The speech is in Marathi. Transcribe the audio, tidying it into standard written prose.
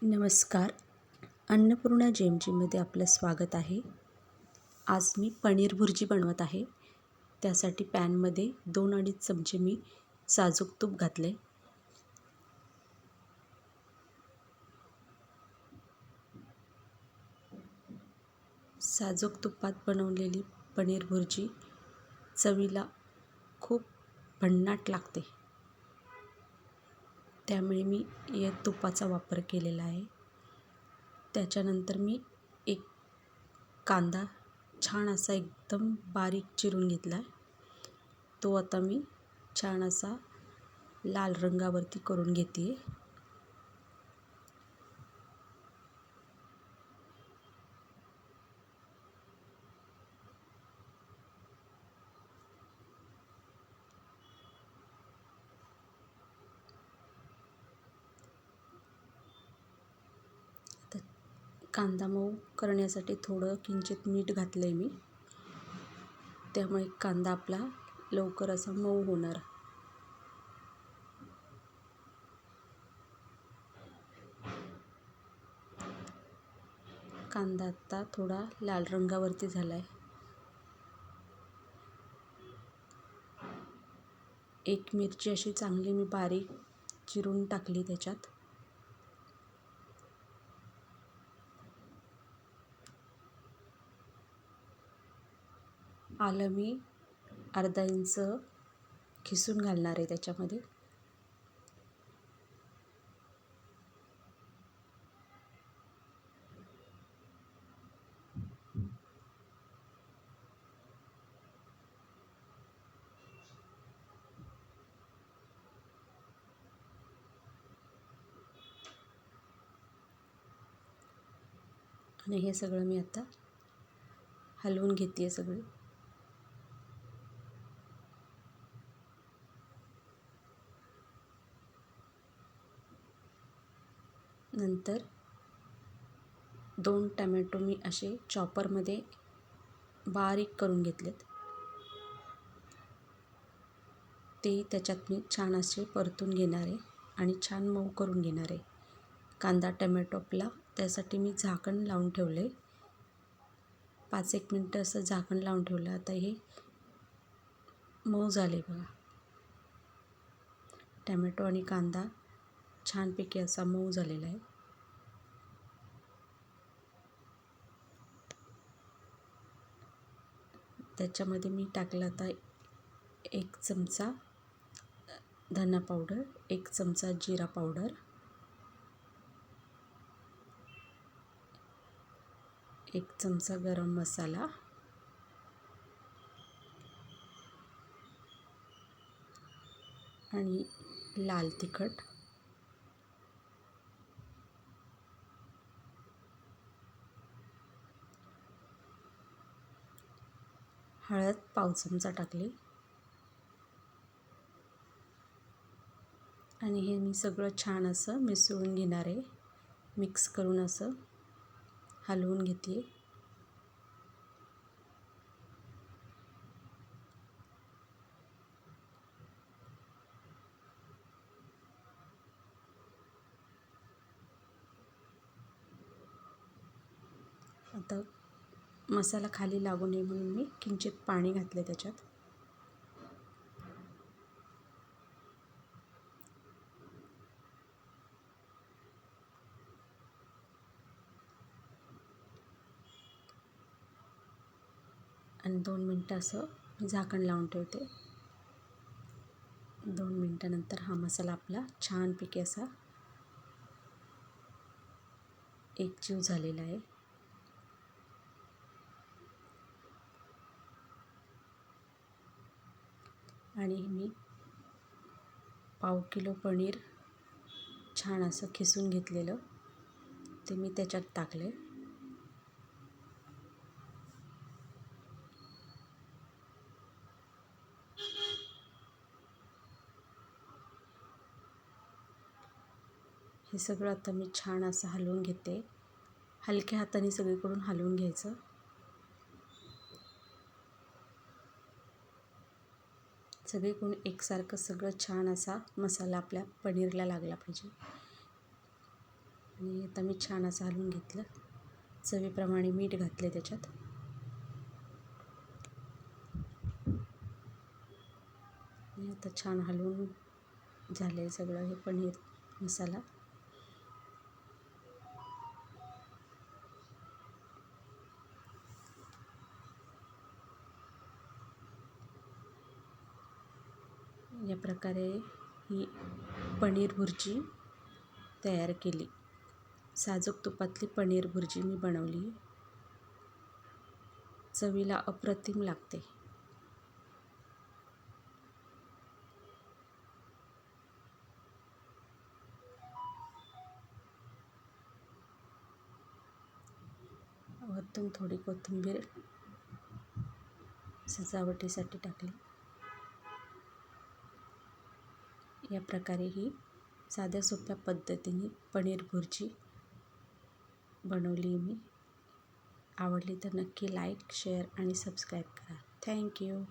नमस्कार. अन्नपूर्णा जेमजीमध्ये आपलं स्वागत आहे. आज मी पनीर भुर्जी बनवत आहे. त्यासाठी पॅनमध्ये 2-2.5 चमचे मी साजूक तूप घातले. साजूक तुपात बनवलेली पनीर भुर्जी चवीला खूप भन्नाट लागते. त्यामुळे मी या तुपाचा वापर केलेला आहे. त्याच्यानंतर मी एक कांदा छान असा एकदम बारीक चिरून घेतला आहे. तो आता मी छान असा लाल रंगावरती करून घेते आहे. कांदा मऊ करण्यासाठी थोडं किंचित मीठ घातलं आहे मी. त्यामुळे कांदा आपला लवकर असा मऊ होणार. कांदा आता थोडा लाल रंगावरती झाला आहे. एक मिरची अशी चांगली मी बारीक चिरून टाकली त्याच्यात. आलं मी अर्धा इंच खिसून घालणार आहे त्याच्यामध्ये. आणि हे सगळं मी आता हलवून घेते सगळं. नंतर 2 टमॅटो मी असे चॉपरमध्ये बारीक करून घेतलेत. ते त्याच्यात मी छान असे परतून घेणार आहे आणि छान मऊ करून घेणार आहे. कांदा टमॅटो आपला त्यासाठी मी झाकण लावून ठेवले. 5-1 मिनटं असं झाकण लावून ठेवलं. आता हे मऊ झाले बघा. टमॅटो आणि कांदा छानपैकी असा मऊ झालेला आहे. त्याच्यामध्ये मी टाकला आता 1 चमचा धना पावडर, 1 चमचा जिरा पावडर, 1 चमचा गरम मसाला आणि लाल तिखट, हळद पाव चमचा टाकली आणि हे मी सगळं छान असं मिसळून घेणार आहे. मिक्स करून असं हलवून घेते. आता मसाला खाली लागू नये म्हणून मी किंचित पाणी घातले त्याच्यात. आणि 2 मिनटं असं झाकण लावून ठेवते. 2 मिनटानंतर हा मसाला आपला छानपैकी असा एकजीव झालेला आहे. आणि मी पाव किलो पनीर छान असं खिसून घेतलेलं ते मी त्याच्यात टाकले. हे सगळं आता मी छान असं हलवून घेते. हलक्या हाताने सगळीकडून हलवून घ्यायचं. सगळीकडून एकसारखं सगळं छान असा मसाला आपल्या पनीरला लागला पाहिजे. आणि आता मी छान असं हलवून घेतलं. चवीप्रमाणे मीठ घातले त्याच्यात. आणि आता छान हलवून झाले सगळं हे पनीर मसाला. या प्रकारे ही पनीर भुर्जी तयार केली. साजूक तुपातली पनीर भुर्जी मी बनवली. चवीला अप्रतिम लागते. वरतून थोडी कोथिंबीर सजावटीसाठी टाकली. या प्रकारे ही साध्या सोप्या पद्धतीने पनीर भुर्जी बनवली मी. आवडली तर नक्की लाईक, शेअर आणि सबस्क्राईब करा. थँक्यू.